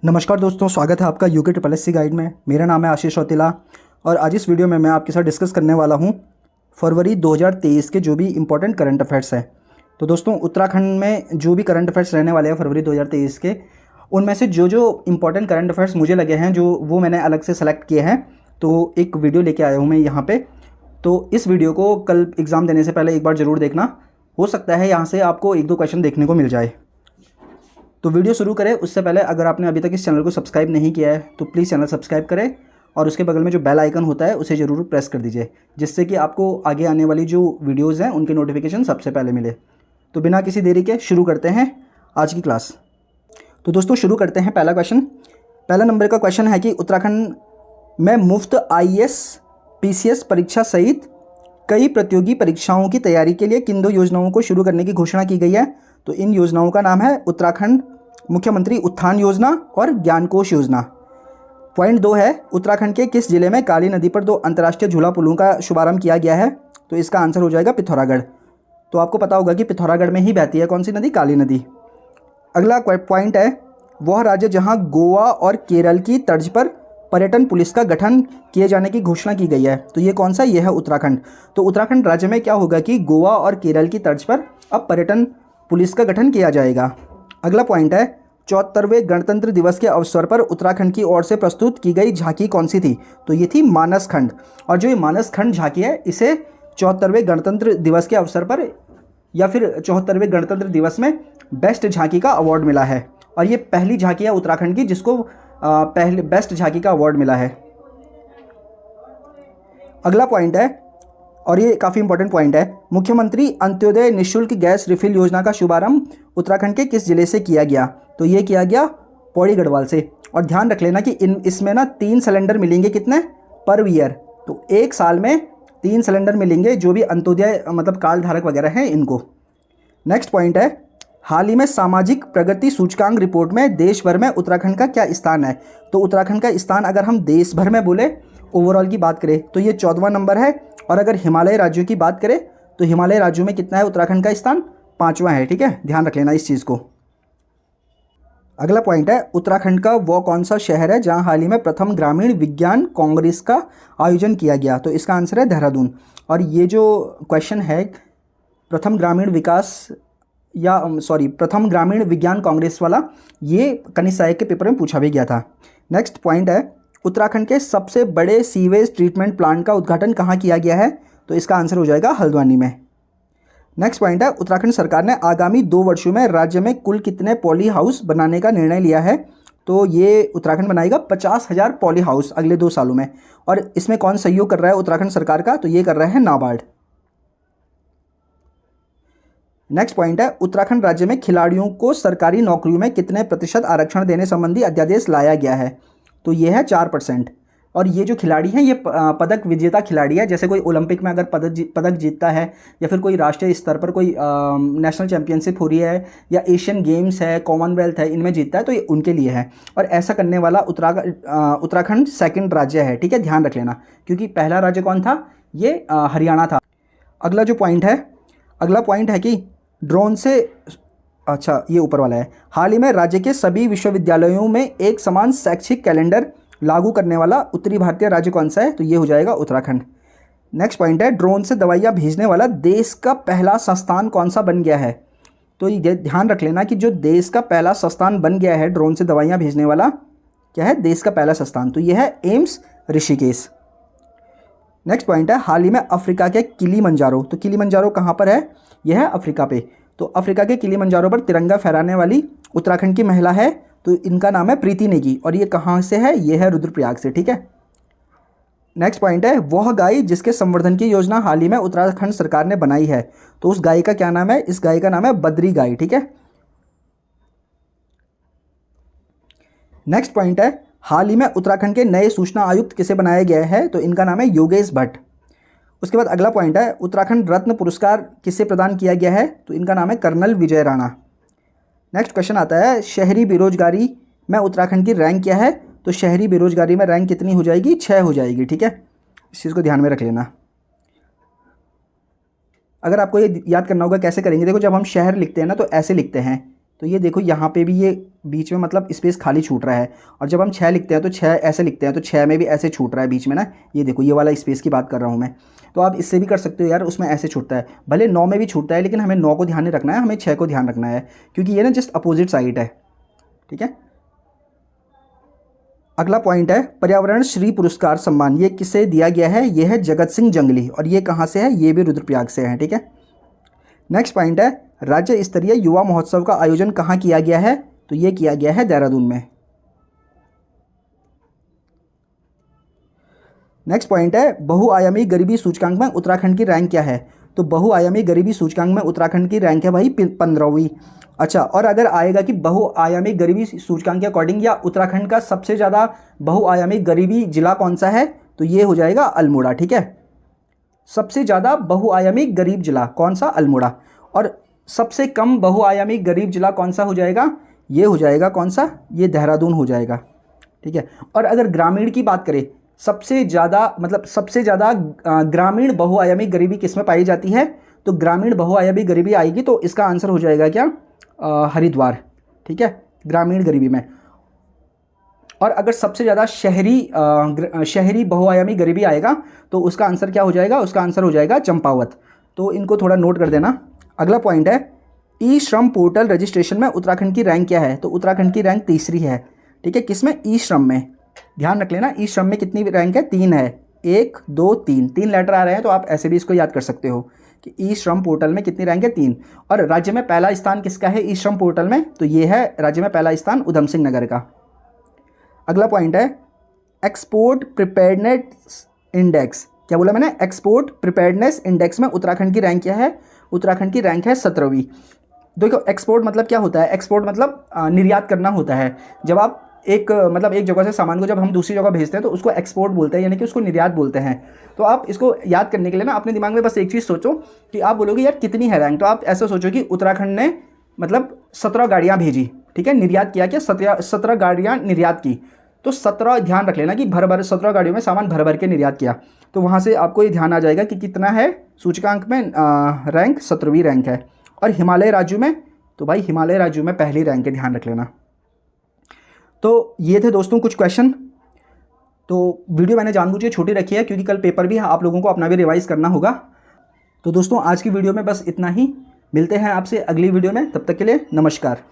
नमस्कार दोस्तों, स्वागत है आपका UK triple S C guide में। मेरा नाम है आशीष चौतिला और आज इस वीडियो में मैं आपके साथ डिस्कस करने वाला हूं फरवरी 2023 के जो भी इम्पोर्टेंट करंट अफेयर्स हैं। तो दोस्तों, उत्तराखंड में जो भी करंट अफेयर्स रहने वाले हैं फरवरी 2023 के, उनमें से जो जो इम्पोर्टेंट करंट अफेयर्स मुझे लगे हैं वो मैंने अलग से सेलेक्ट किए हैं। तो एक वीडियो लेके आया हूँ मैं यहाँ पर। तो इस वीडियो को कल एग्ज़ाम देने से पहले एक बार ज़रूर देखना। हो सकता है यहाँ से आपको एक दो क्वेश्चन देखने को मिल जाए। तो वीडियो शुरू करें उससे पहले अगर आपने अभी तक इस चैनल को सब्सक्राइब नहीं किया है तो प्लीज़ चैनल सब्सक्राइब करें और उसके बगल में जो बेल आइकन होता है उसे ज़रूर प्रेस कर दीजिए, जिससे कि आपको आगे आने वाली जो वीडियोज़ हैं उनकी नोटिफिकेशन सबसे पहले मिले। तो बिना किसी देरी के शुरू करते हैं आज की क्लास। तो दोस्तों शुरू करते हैं। पहला क्वेश्चन, पहला नंबर का क्वेश्चन है कि उत्तराखंड में मुफ्त IAS PCS परीक्षा सहित कई प्रतियोगी परीक्षाओं की तैयारी के लिए किन दो योजनाओं को शुरू करने की घोषणा की गई है? तो इन योजनाओं का नाम है उत्तराखंड मुख्यमंत्री उत्थान योजना और ज्ञानकोश योजना। पॉइंट 2 है, उत्तराखंड के किस जिले में काली नदी पर 2 अंतर्राष्ट्रीय झूला पुलों का शुभारंभ किया गया है? तो इसका आंसर हो जाएगा पिथौरागढ़। तो आपको पता होगा कि पिथौरागढ़ में ही बहती है कौन सी नदी? काली नदी। अगला पॉइंट है, वह राज्य जहां गोवा और केरल की तर्ज पर पर्यटन पुलिस का गठन किए जाने की घोषणा की गई है। तो ये कौन सा? ये है उत्तराखंड। तो उत्तराखंड राज्य में क्या होगा कि गोवा और केरल की तर्ज पर अब पर्यटन पुलिस का गठन किया जाएगा। अगला पॉइंट है, 74वें गणतंत्र दिवस के अवसर पर उत्तराखंड की ओर से प्रस्तुत की गई झांकी कौन सी थी? तो ये थी मानस खंड। और जो ये मानस खंड झांकी है इसे 74वें गणतंत्र दिवस के अवसर पर या फिर 74वें गणतंत्र दिवस में बेस्ट झांकी का अवार्ड मिला है। और ये पहली झांकी है उत्तराखंड की जिसको पहले बेस्ट झांकी का अवार्ड मिला है। अगला पॉइंट है, और ये काफ़ी इंपॉर्टेंट पॉइंट है, मुख्यमंत्री अंत्योदय निःशुल्क गैस रिफिल योजना का शुभारंभ उत्तराखंड के किस जिले से किया गया? तो ये किया गया पौड़ी गढ़वाल से। और ध्यान रख लेना कि इसमें ना 3 सिलेंडर मिलेंगे, कितने? Per year. तो एक साल में 3 सिलेंडर मिलेंगे जो भी अंत्योदय मतलब कार्ड धारक वगैरह हैं इनको। नेक्स्ट पॉइंट है, हाल ही में सामाजिक प्रगति सूचकांक रिपोर्ट में देश भर में उत्तराखंड का क्या स्थान है? तो उत्तराखंड का स्थान अगर हम देश भर में बोले ओवरऑल की बात करें तो ये 14वां नंबर है। और अगर हिमालय राज्यों की बात करें तो हिमालय राज्यों में कितना है उत्तराखंड का स्थान? 5वां है। ठीक है, ध्यान रख लेना इस चीज़ को। अगला पॉइंट है, उत्तराखंड का वो कौन सा शहर है जहां हाल ही में प्रथम ग्रामीण विज्ञान कांग्रेस का आयोजन किया गया? तो इसका आंसर है देहरादून। और ये जो क्वेश्चन है प्रथम ग्रामीण विज्ञान कांग्रेस वाला, ये कनिष्ठ सहायक के पेपर में पूछा भी गया था। नेक्स्ट पॉइंट है, उत्तराखंड के सबसे बड़े सीवेज ट्रीटमेंट प्लांट का उद्घाटन कहाँ किया गया है? तो इसका आंसर हो जाएगा हल्द्वानी में। नेक्स्ट पॉइंट है, उत्तराखंड सरकार ने आगामी 2 वर्षों में राज्य में कुल कितने पॉली हाउस बनाने का निर्णय लिया है? तो ये उत्तराखंड बनाएगा 50,000 पॉली हाउस अगले 2 सालों में। और इसमें कौन सहयोग कर रहा है उत्तराखंड सरकार का? तो ये कर रहा है नाबार्ड। नेक्स्ट पॉइंट है, उत्तराखंड राज्य में खिलाड़ियों को सरकारी नौकरियों में कितने प्रतिशत आरक्षण देने संबंधी अध्यादेश लाया गया है? तो ये है 4%। और ये जो खिलाड़ी हैं ये पदक विजेता खिलाड़ी है। जैसे कोई ओलंपिक में अगर पदक जीतता है या फिर कोई राष्ट्रीय स्तर पर कोई नेशनल चैंपियनशिप हो रही है या एशियन गेम्स है, कॉमनवेल्थ है, इनमें जीतता है तो ये उनके लिए है। और ऐसा करने वाला उत्तराखंड सेकंड राज्य है। ठीक है, ध्यान रख लेना, क्योंकि पहला राज्य कौन था? ये हरियाणा था। अगला पॉइंट है कि ड्रोन से, अच्छा ये ऊपर वाला है, हाल ही में राज्य के सभी विश्वविद्यालयों में एक समान शैक्षिक कैलेंडर लागू करने वाला उत्तरी भारतीय राज्य कौन सा है? तो ये हो जाएगा उत्तराखंड। नेक्स्ट पॉइंट है, ड्रोन से दवाइयाँ भेजने वाला देश का पहला संस्थान कौन सा बन गया है? तो ये ध्यान रख लेना कि जो देश का पहला संस्थान बन गया है ड्रोन से दवाइयाँ भेजने वाला, क्या है देश का पहला संस्थान? तो ये है एम्स ऋषिकेश। नेक्स्ट पॉइंट है, हाल ही में अफ्रीका के किलीमंजारो, तो किलीमंजारो कहाँ पर है? यह है अफ्रीका पे। तो अफ्रीका के किलीमंजारो पर तिरंगा फहराने वाली उत्तराखंड की महिला है, तो इनका नाम है प्रीति नेगी। और ये कहाँ से है? ये है रुद्रप्रयाग से। ठीक है। नेक्स्ट पॉइंट है, वह गाय जिसके संवर्धन की योजना हाल ही में उत्तराखंड सरकार ने बनाई है, तो उस गाय का क्या नाम है? इस गाय का नाम है बद्री गाय। ठीक है। नेक्स्ट पॉइंट है, हाल ही में उत्तराखंड के नए सूचना आयुक्त किसे बनाया गया है? तो इनका नाम है योगेश भट्ट। उसके बाद अगला पॉइंट है, उत्तराखंड रत्न पुरस्कार किसे प्रदान किया गया है? तो इनका नाम है कर्नल विजय राणा। नेक्स्ट क्वेश्चन आता है, शहरी बेरोजगारी में उत्तराखंड की रैंक क्या है? तो शहरी बेरोजगारी में रैंक कितनी हो जाएगी? 6 हो जाएगी। ठीक है, इस चीज़ को ध्यान में रख लेना। अगर आपको ये याद करना होगा कैसे करेंगे, देखो जब हम शहर लिखते हैं ना तो ऐसे लिखते हैं। तो ये देखो यहाँ पे भी ये बीच में मतलब स्पेस खाली छूट रहा है, और जब हम 6 लिखते हैं तो 6 ऐसे लिखते हैं, तो 6 में भी ऐसे छूट रहा है बीच में ना, ये देखो ये वाला स्पेस की बात कर रहा हूँ मैं। तो आप इससे भी कर सकते हो यार, उसमें ऐसे छूटता है, भले 9 में भी छूटता है, लेकिन हमें 9 को ध्यान नहीं रखना है, हमें 6 को ध्यान रखना है, क्योंकि ये ना जस्ट अपोजिट साइड है। ठीक है, अगला पॉइंट है पर्यावरण श्री पुरस्कार सम्मान, ये किसे दिया गया है? ये है जगत सिंह जंगली, और ये कहाँ से है? ये भी रुद्रप्रयाग से है। ठीक है, नेक्स्ट पॉइंट है राज्य स्तरीय युवा महोत्सव का आयोजन कहाँ किया गया है? तो ये किया गया है देहरादून में। नेक्स्ट पॉइंट है बहुआयामी गरीबी सूचकांक में उत्तराखंड की रैंक क्या है? तो बहुआयामी गरीबी सूचकांक में उत्तराखंड की रैंक है भाई 15वीं। अच्छा, और अगर आएगा कि बहुआयामी गरीबी सूचकांक के अकॉर्डिंग या उत्तराखंड का सबसे ज़्यादा बहुआयामी गरीबी जिला कौन सा है? तो ये हो जाएगा अल्मोड़ा। ठीक है, सबसे ज़्यादा बहुआयामी गरीब जिला कौन सा? अल्मोड़ा। और सबसे कम बहुआयामी गरीब जिला कौन सा हो जाएगा? ये हो जाएगा कौन सा? ये देहरादून हो जाएगा। ठीक है, और अगर ग्रामीण की बात करें, सबसे ज़्यादा मतलब सबसे ज़्यादा ग्रामीण बहुआयामी गरीबी किस में पाई जाती है? तो ग्रामीण बहुआयामी गरीबी आएगी तो इसका आंसर हो जाएगा क्या? हरिद्वार। ठीक है, ग्रामीण गरीबी में। और अगर सबसे ज़्यादा शहरी बहुआयामी गरीबी आएगा तो उसका आंसर क्या हो जाएगा? उसका आंसर हो जाएगा चंपावत। तो इनको थोड़ा नोट कर देना। अगला पॉइंट है ई श्रम पोर्टल रजिस्ट्रेशन में उत्तराखंड की रैंक क्या है? तो उत्तराखंड की रैंक 3री है। ठीक है, किसमें? ई श्रम में। ध्यान रख लेना, ई श्रम में कितनी रैंक है? 3 है। 1 2 3 3 लेटर आ रहे हैं, तो आप ऐसे भी इसको याद कर सकते हो कि ई श्रम पोर्टल में कितनी रैंक है? 3। और राज्य में पहला स्थान किसका है ई श्रम पोर्टल में? तो ये है राज्य में पहला स्थान उधम सिंह नगर का। अगला पॉइंट है एक्सपोर्ट प्रिपेयर्डनेस इंडेक्स। क्या बोला मैंने? एक्सपोर्ट प्रिपेयर्डनेस इंडेक्स में उत्तराखंड की रैंक क्या है? उत्तराखंड की रैंक है 17वीं। देखो एक्सपोर्ट मतलब क्या होता है? एक्सपोर्ट मतलब निर्यात करना होता है। जब आप एक जगह से सामान को जब हम दूसरी जगह भेजते हैं तो उसको एक्सपोर्ट बोलते हैं, यानी कि उसको निर्यात बोलते हैं। तो आप इसको याद करने के लिए ना अपने दिमाग में बस एक चीज़ सोचो कि आप बोलोगे यार कितनी है रैंक, तो आप ऐसा सोचो कि उत्तराखंड ने मतलब 17 गाड़ियाँ भेजी। ठीक है, निर्यात किया, क्या 17 गाड़ियाँ निर्यात की। तो 17 ध्यान रख लेना कि भर 17 गाड़ियों में सामान भर के निर्यात किया। तो वहाँ से आपको ये ध्यान आ जाएगा कि कितना है सूचकांक में रैंक 17वीं रैंक है। और हिमालय राज्यों में, तो भाई हिमालय राज्यों में पहली रैंक है, ध्यान रख लेना। तो ये थे दोस्तों कुछ क्वेश्चन। तो वीडियो मैंने जानबूझ के छोटी रखी है क्योंकि कल पेपर भी है, आप लोगों को अपना भी रिवाइज़ करना होगा। तो दोस्तों आज की वीडियो में बस इतना ही, मिलते हैं आपसे अगली वीडियो में, तब तक के लिए नमस्कार।